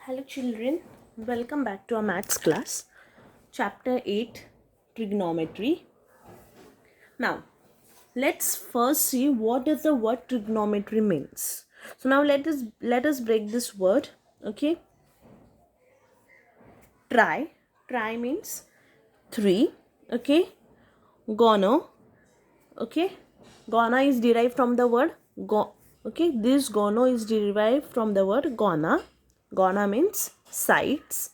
Hello children, welcome back to our maths class, chapter 8, trigonometry. Now, let's first see what does the word trigonometry means. So now let us break this word, okay? Tri means 3, okay? Gono, okay? Gona is derived from the word go, okay? This gono is derived from the word gona. Gona means sides.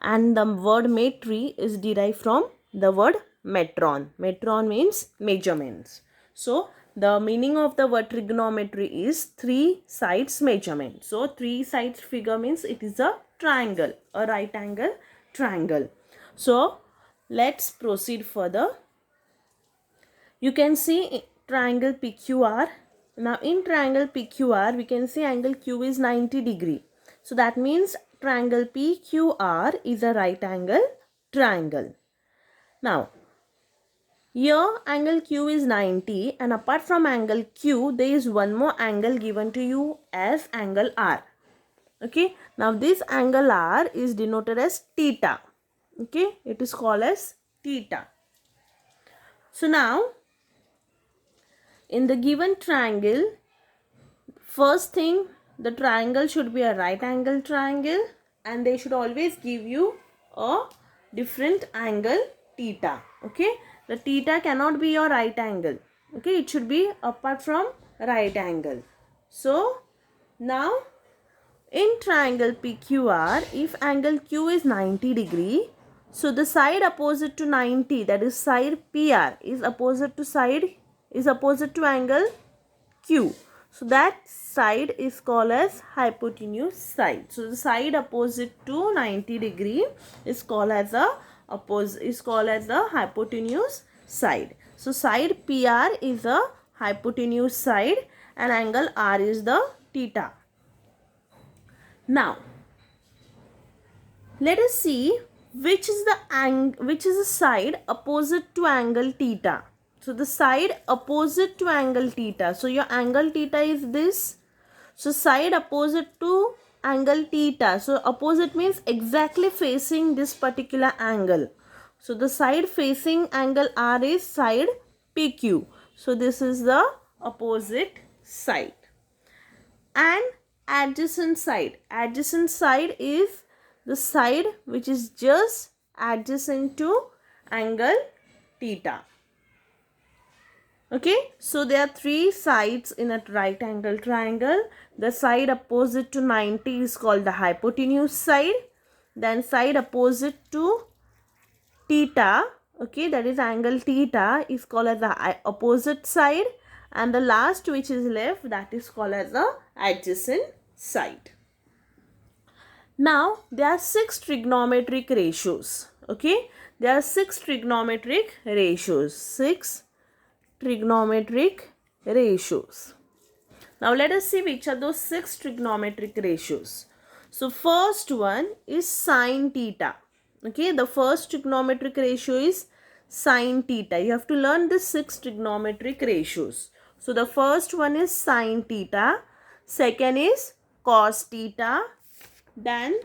And the word metri is derived from the word metron. Metron means measurements. So the meaning of the word trigonometry is 3 sides measurement. So 3 sides figure means it is a triangle, a right angle triangle. So let's proceed further. You can see triangle PQR. Now in triangle PQR we can see angle Q is 90 degree. So that means triangle PQR is a right angle triangle. Now here angle Q is 90 and apart from angle Q there is one more angle given to you as angle R. Okay. Now this angle R is denoted as theta. Okay. It is called as theta. So now in the given triangle, first thing, the triangle should be a right angle triangle and they should always give you a different angle theta. Okay, the theta cannot be your right angle. Okay, it should be apart from right angle. So now in triangle PQR, if angle Q is 90 degree, so the side opposite to 90, that is side PR, is opposite to angle Q. So that side is called as hypotenuse side. So the side opposite to 90 degree is called as the hypotenuse side. So side PR is a hypotenuse side and angle R is the theta. Now let us see which is the side opposite to angle theta. So the side opposite to angle theta. So your angle theta is this. So side opposite to angle theta. So opposite means exactly facing this particular angle. So the side facing angle R is side PQ. So this is the opposite side. And adjacent side. Adjacent side is the side which is just adjacent to angle theta. Okay, so there are 3 sides in a right angle triangle. The side opposite to 90 is called the hypotenuse side. Then side opposite to theta, okay, that is angle theta, is called as the opposite side. And the last which is left, that is called as the adjacent side. Now there are 6 trigonometric ratios. Okay, there are 6 trigonometric ratios. 6 trigonometric ratios. Now let us see which are those 6 trigonometric ratios. So first one is sine theta. Okay, the first trigonometric ratio is sine theta. You have to learn the 6 trigonometric ratios. So the first one is sine theta. Second is cos theta. Then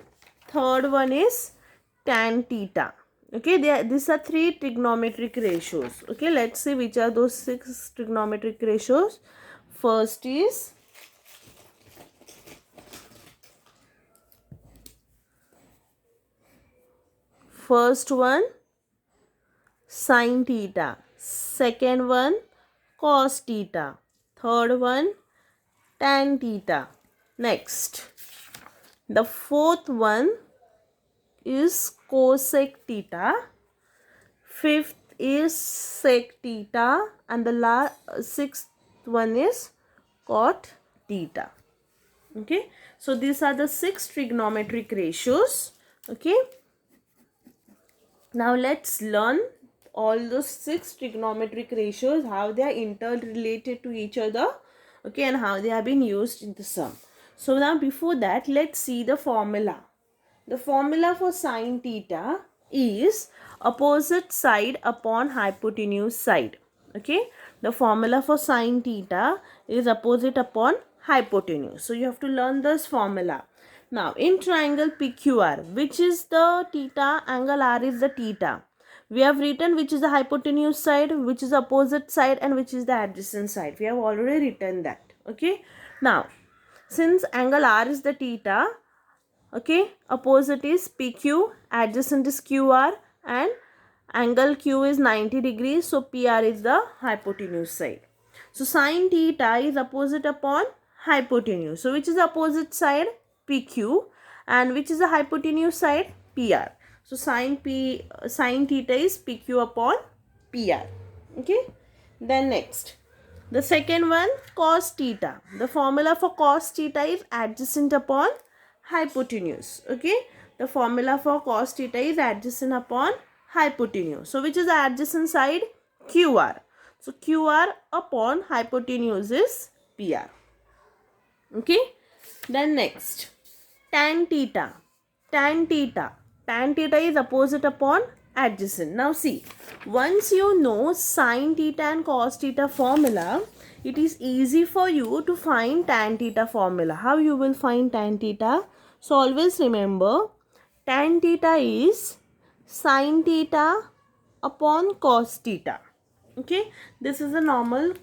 third one is tan theta. Okay, these are 3 trigonometric ratios. Okay, let's see which are those 6 trigonometric ratios. First is first one sine theta, second one cos theta, third one tan theta. Next, the fourth one is cosec theta, fifth is sec theta, and the sixth one is cot theta. Okay, so these are the 6 trigonometric ratios. Okay, now let's learn all those 6 trigonometric ratios, how they are interrelated to each other, okay, and how they have been used in the sum. So now before that, let's see the formula. The formula for sine theta is opposite side upon hypotenuse side. Okay, the formula for sine theta is opposite upon hypotenuse. So you have to learn this formula. Now in triangle PQR, which is the theta, angle R is the theta. We have written which is the hypotenuse side, which is the opposite side, and which is the adjacent side. We have already written that. Okay. Now, since angle R is the theta, okay, opposite is PQ, adjacent is QR, and angle Q is 90 degrees. So PR is the hypotenuse side. So sine theta is opposite upon hypotenuse. So which is the opposite side? PQ, and which is the hypotenuse side? PR. So sine theta is PQ upon PR. Okay. Then next, the second one, cos theta. The formula for cos theta is adjacent upon hypotenuse. Okay. The formula for cos theta is adjacent upon hypotenuse. So which is the adjacent side? QR. So QR upon hypotenuse is PR. Okay. Then next, tan theta. Tan theta. Tan theta is opposite upon adjacent. Now see, once you know sin theta and cos theta formula, it is easy for you to find tan theta formula. How you will find tan theta? So always remember, tan theta is sin theta upon cos theta. Okay, this is a normal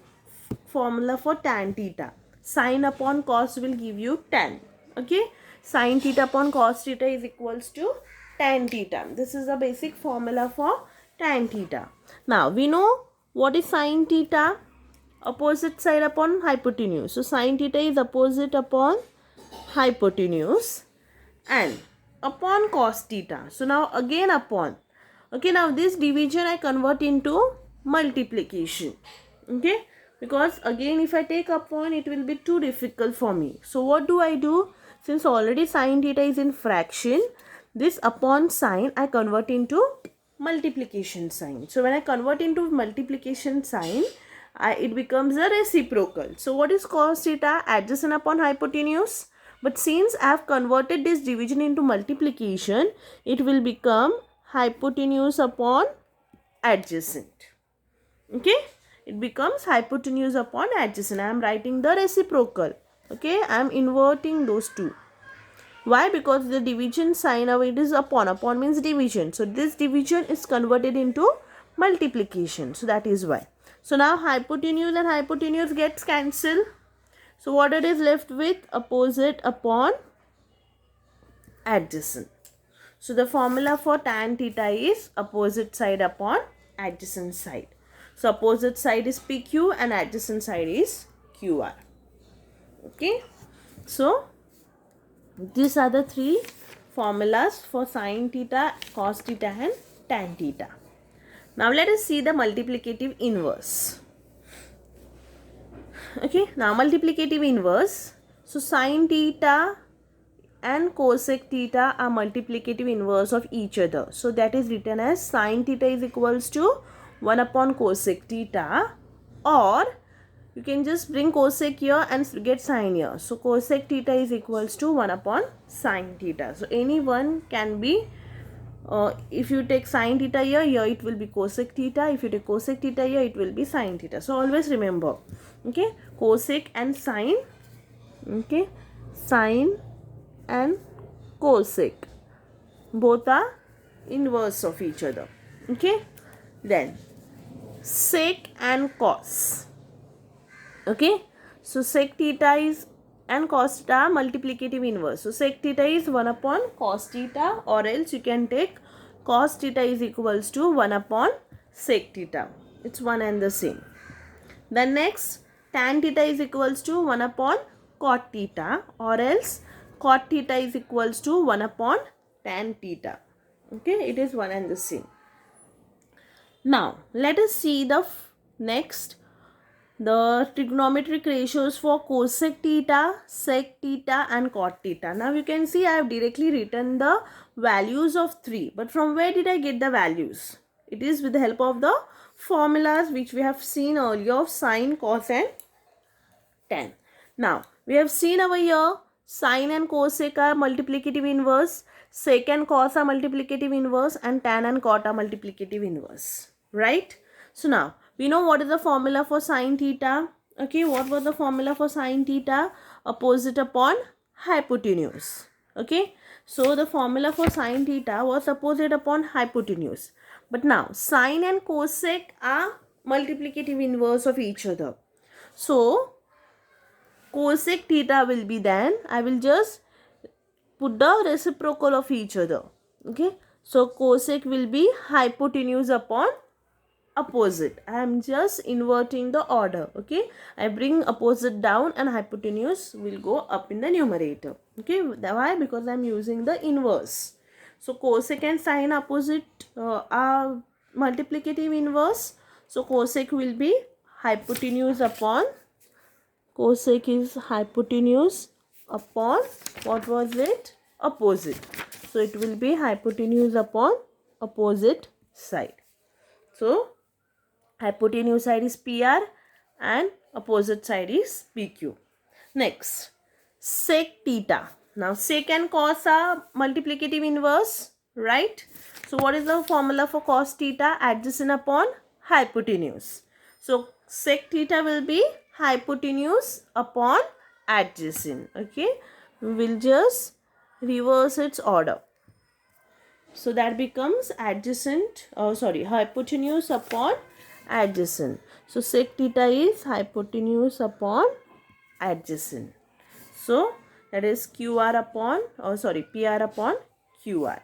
formula for tan theta. Sin upon cos will give you tan. Okay, sin theta upon cos theta is equals to tan theta. This is the basic formula for tan theta. Now we know what is sin theta. Opposite side upon hypotenuse. So sin theta is opposite upon hypotenuse, and upon cos theta. So now again upon. Okay, now this division I convert into multiplication. Okay, because again if I take upon, it will be too difficult for me. So what do? Since already sin theta is in fraction, this upon sign I convert into multiplication sign. So when I convert into multiplication sign, it becomes a reciprocal. So what is cos theta? Adjacent upon hypotenuse. But since I have converted this division into multiplication, it will become hypotenuse upon adjacent. Okay, it becomes hypotenuse upon adjacent. I am writing the reciprocal. Okay, I am inverting those two. Why? Because the division sign of it is upon. Upon means division. So this division is converted into multiplication. So that is why. So now hypotenuse and hypotenuse gets cancelled. So what it is left with? Opposite upon adjacent. So the formula for tan theta is opposite side upon adjacent side. So opposite side is PQ and adjacent side is QR. Okay. So these are the three formulas for sin theta, cos theta and tan theta. Now let us see the multiplicative inverse. Okay, now multiplicative inverse. So sin theta and cosec theta are multiplicative inverse of each other. So that is written as sin theta is equals to 1 upon cosec theta, or you can just bring cosec here and get sin here. So cosec theta is equals to 1 upon sin theta. So any one can be, if you take sin theta here it will be cosec theta. If you take cosec theta here, it will be sin theta. So always remember, okay, cosec and sin, okay, sin and cosec, both are inverse of each other. Okay, then sec and cos. Okay, so sec theta is and cos theta are multiplicative inverse. So sec theta is 1 upon cos theta, or else you can take cos theta is equals to 1 upon sec theta. It's one and the same. Then next, tan theta is equals to 1 upon cot theta, or else cot theta is equals to 1 upon tan theta. Okay, it is one and the same. Now let us see the next, the trigonometric ratios for cosec theta, sec theta and cot theta. Now you can see I have directly written the values of 3. But from where did I get the values? It is with the help of the formulas which we have seen earlier of sine, cos and tan. Now we have seen over here sine and cosec are multiplicative inverse, sec and cos are multiplicative inverse, and tan and cot are multiplicative inverse. Right? So now we know what is the formula for sine theta. Okay, what was the formula for sine theta? Opposite upon hypotenuse. Okay, so the formula for sine theta was opposite upon hypotenuse. But now sine and cosec are multiplicative inverse of each other. So cosec theta will be, then I will just put the reciprocal of each other. Okay, so cosec will be hypotenuse upon opposite. I am just inverting the order. Okay, I bring opposite down and hypotenuse will go up in the numerator. Okay, why? Because I am using the inverse. So cosec and sine opposite are multiplicative inverse. So cosec will be hypotenuse upon, cosec is hypotenuse upon, what was it? Opposite. So it will be hypotenuse upon opposite side. So hypotenuse side is PR and opposite side is PQ. Next, sec theta. Now sec and cos are multiplicative inverse, right? So what is the formula for cos theta? Adjacent upon hypotenuse. So sec theta will be hypotenuse upon adjacent. Okay, we will just reverse its order. So that becomes adjacent, hypotenuse upon adjacent. So sec theta is hypotenuse upon adjacent. So that is PR upon, PR upon QR.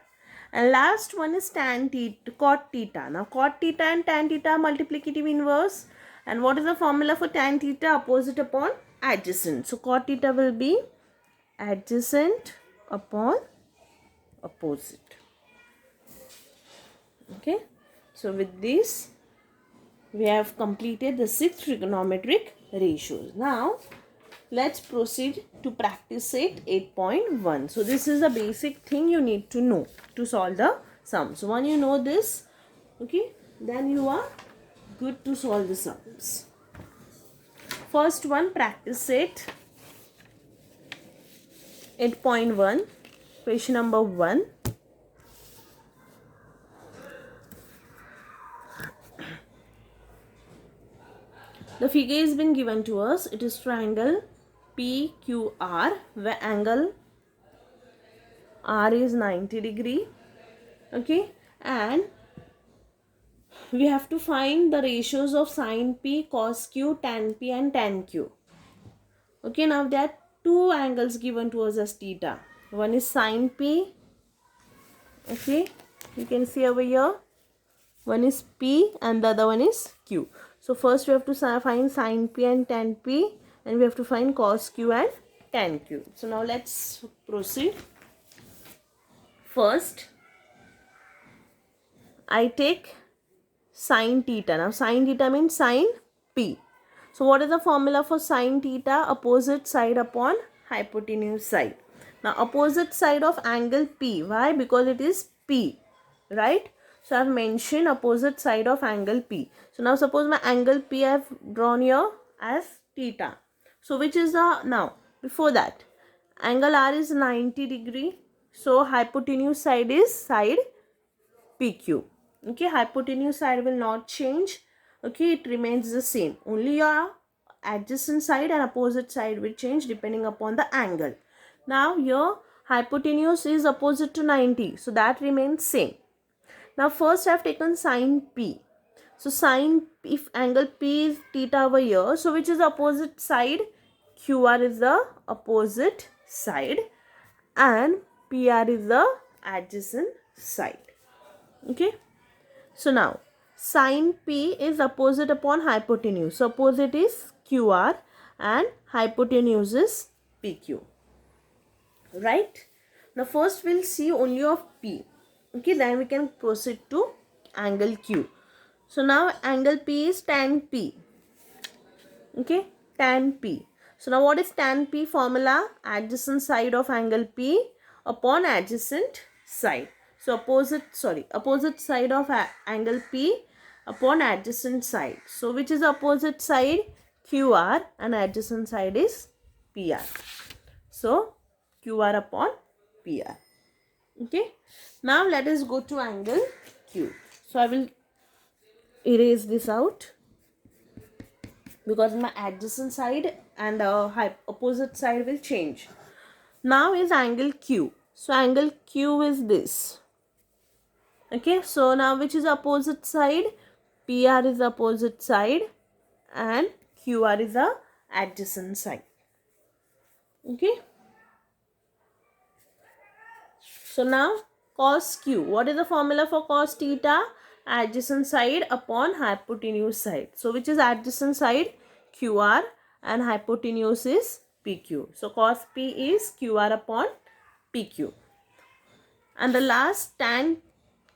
And last one is tan theta, cot theta. Now cot theta and tan theta are multiplicative inverse. And what is the formula for tan theta? Opposite upon adjacent. So cot theta will be adjacent upon opposite. Okay, so with this we have completed the 6 trigonometric ratios. Now let's proceed to practice set 8.1. So this is the basic thing you need to know to solve the sum. So when you know this, okay, then you are good to solve the sums. First one, practice set 8.1, question number 1. The figure has been given to us. It is triangle PQR, where angle R is 90 degree. Okay, and we have to find the ratios of sine P, cos Q, tan P and tan Q. Okay, now there are two angles given to us as theta. One is sine P. Okay, you can see over here. One is P and the other one is Q. So first we have to find sine P and tan P, and we have to find cos Q and tan Q. So now let's proceed. First, I take sine theta. Now sine theta means sine P. So what is the formula for sine theta? Opposite side upon hypotenuse side. Now opposite side of angle P. Why? Because it is P, right? So I have mentioned opposite side of angle P. So now suppose my angle P I have drawn here as theta. So which is the, now before that, angle R is 90 degree. So hypotenuse side is side PQ. Okay, hypotenuse side will not change. Okay, it remains the same. Only your adjacent side and opposite side will change depending upon the angle. Now here hypotenuse is opposite to 90. So that remains same. Now first I have taken sine P. So sine, if angle P is theta over here, so which is the opposite side? QR is the opposite side and PR is the adjacent side. Okay. So now sine P is opposite upon hypotenuse. So opposite is QR and hypotenuse is PQ. Right. Now first we'll see only of P. Okay, then we can proceed to angle Q. So now angle P is tan P. Okay, tan P. So now what is tan P formula? Adjacent side of angle P upon adjacent side. So opposite side of angle P upon adjacent side. So which is opposite side? QR and adjacent side is PR. So QR upon PR. Okay, now let us go to angle Q. So I will erase this out because my adjacent side and opposite side will change. Now is angle Q. So angle Q is this. Okay, so now which is opposite side? PR is opposite side and QR is the adjacent side. Okay. So now cos Q. What is the formula for cos theta? Adjacent side upon hypotenuse side. So which is adjacent side? QR and hypotenuse is PQ. So cos P is QR upon PQ. And the last tan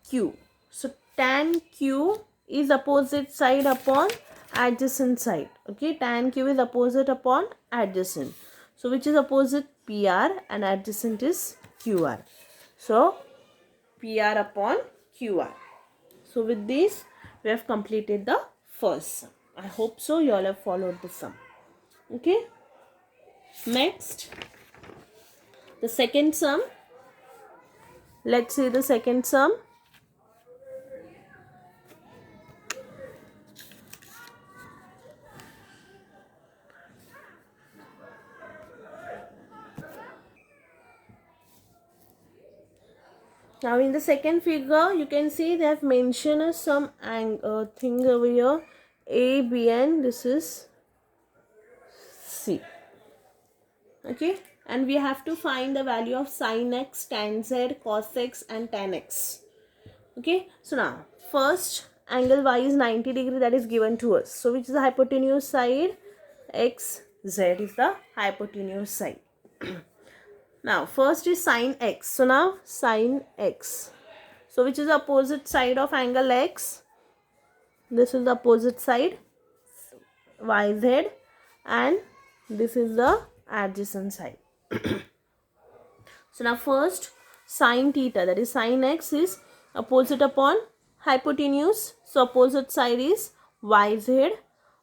Q. So tan Q is opposite side upon adjacent side. Okay, tan Q is opposite upon adjacent. So which is opposite? PR and adjacent is QR. So PR upon QR. So with this we have completed the first sum. I hope so you all have followed the sum. Okay. Next, the second sum. Let's see the second sum. Now in the second figure, you can see they have mentioned some thing over here. A, B and this is C. Okay. And we have to find the value of sin x, tan z, cos x and tan x. Okay. So now, first angle y is 90 degree, that is given to us. So which is the hypotenuse side? X, z is the hypotenuse side. Now first is sin x. So now sin x. So which is the opposite side of angle x? This is the opposite side, yz, and this is the adjacent side. So now first sin theta, that is sin x, is opposite upon hypotenuse. So opposite side is yz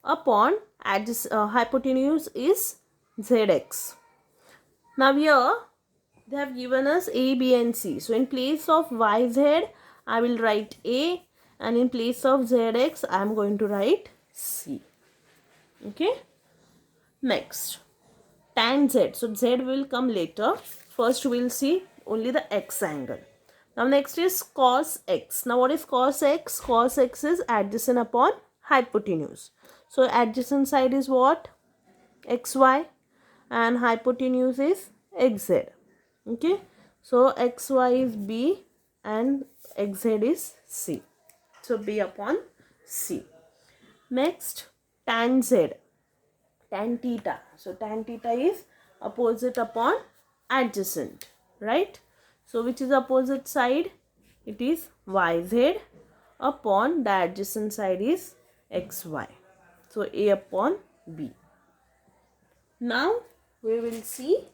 upon hypotenuse is zx. Now here they have given us A, B and C. So in place of yz, I will write A, and in place of zx, I am going to write C. Okay. Next, tan z. So z will come later. First we will see only the x angle. Now next is cos x. Now what is cos x? Cos x is adjacent upon hypotenuse. So adjacent side is what? Xy, and hypotenuse is xz. Okay, so xy is B and xz is C. So B upon C. Next, tan z, tan theta. So tan theta is opposite upon adjacent, right? So which is opposite side? It is yz upon the adjacent side is xy. So A upon B. Now we will see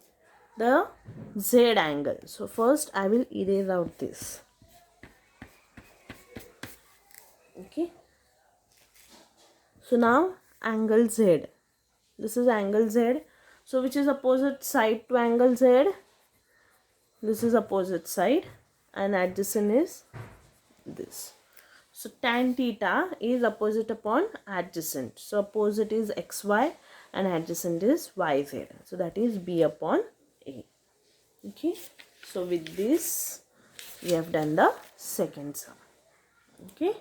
the z angle. So first I will erase out this. Okay. So now angle z. This is angle z. So which is opposite side to angle z? This is opposite side and adjacent is this. So tan theta is opposite upon adjacent. So opposite is xy and adjacent is yz. So that is B upon A. Okay. So with this we have done the second sum. Okay.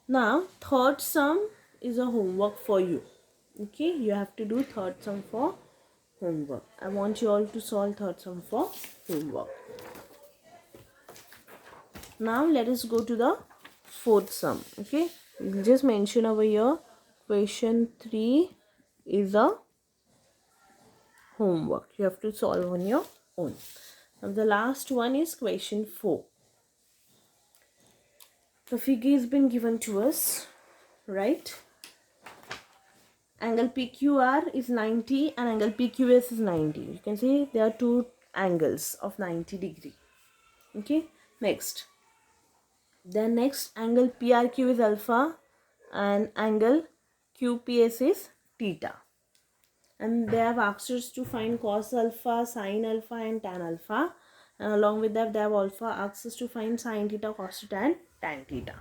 Now third sum is a homework for you. Okay. You have to do third sum for homework. I want you all to solve third sum for homework. Now let us go to the fourth sum. Okay. We'll just mention over here question 3 is a homework. You have to solve on your own. Now the last one is question 4. The figure has been given to us, right? Angle PQR is 90 and angle PQS is 90. You can see there are two angles of 90 degree. Okay. Next. Then next angle PRQ is alpha and angle QPS is theta. And they have asked us to find cos alpha, sin alpha and tan alpha. And along with that they have also asked us to find sin theta, cos theta and tan theta.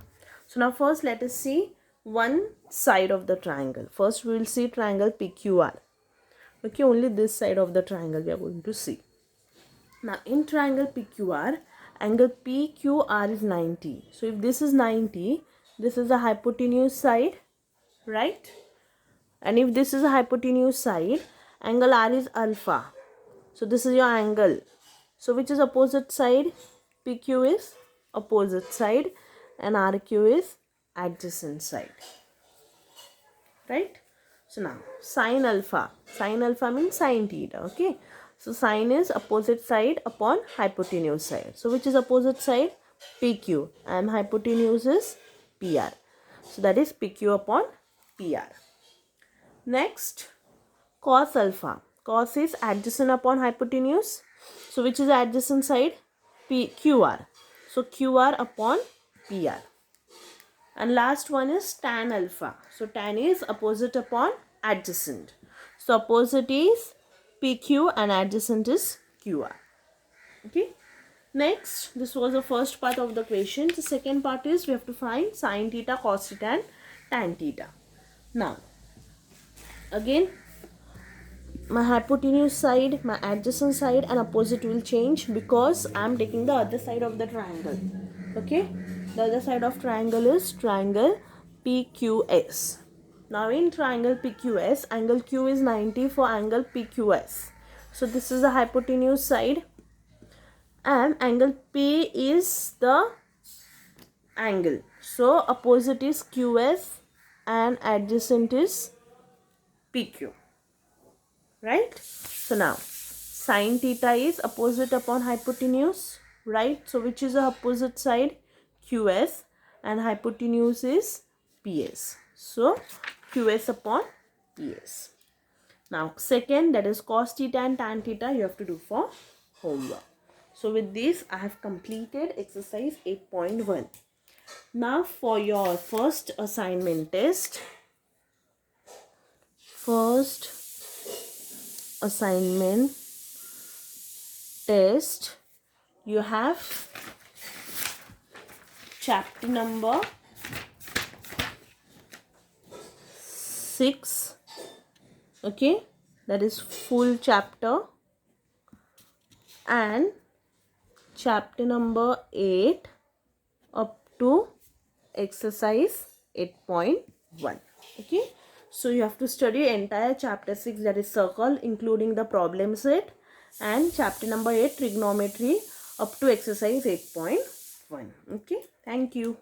So now first let us see one side of the triangle. First we will see triangle PQR. Okay, only this side of the triangle we are going to see. Now in triangle PQR, angle PQR is 90. So if this is 90, this is the hypotenuse side, right? And if this is a hypotenuse side, angle R is alpha. So this is your angle. So which is opposite side? PQ is opposite side and RQ is adjacent side. Right? So now sine alpha. Sine alpha means sine theta. Okay. So sine is opposite side upon hypotenuse side. So which is opposite side? PQ. And hypotenuse is PR. So that is PQ upon PR. Next, cos alpha. Cos is adjacent upon hypotenuse. So which is the adjacent side? QR. So QR upon PR. And last one is tan alpha. So tan is opposite upon adjacent. So opposite is PQ and adjacent is QR. Okay. Next, this was the first part of the question. The second part is we have to find sin theta, cos theta and tan theta. Now, again, my hypotenuse side, my adjacent side and opposite will change because I am taking the other side of the triangle. Okay. The other side of triangle is triangle PQS. Now in triangle PQS, angle Q is 90 for angle PQS. So this is the hypotenuse side and angle P is the angle. So opposite is QS and adjacent is PQ. Right? So now sin theta is opposite upon hypotenuse. Right? So which is the opposite side? QS and hypotenuse is PS. So QS upon PS. Now second, that is cos theta and tan theta, you have to do for homework. So with this I have completed exercise 8.1. Now for your first assignment test. First assignment test, you have chapter number 6. Okay, that is full chapter, and chapter number 8 up to exercise 8.1. Okay, so you have to study entire chapter 6, that is circle, including the problem set, and chapter number 8 trigonometry up to exercise 8.1. Okay, thank you.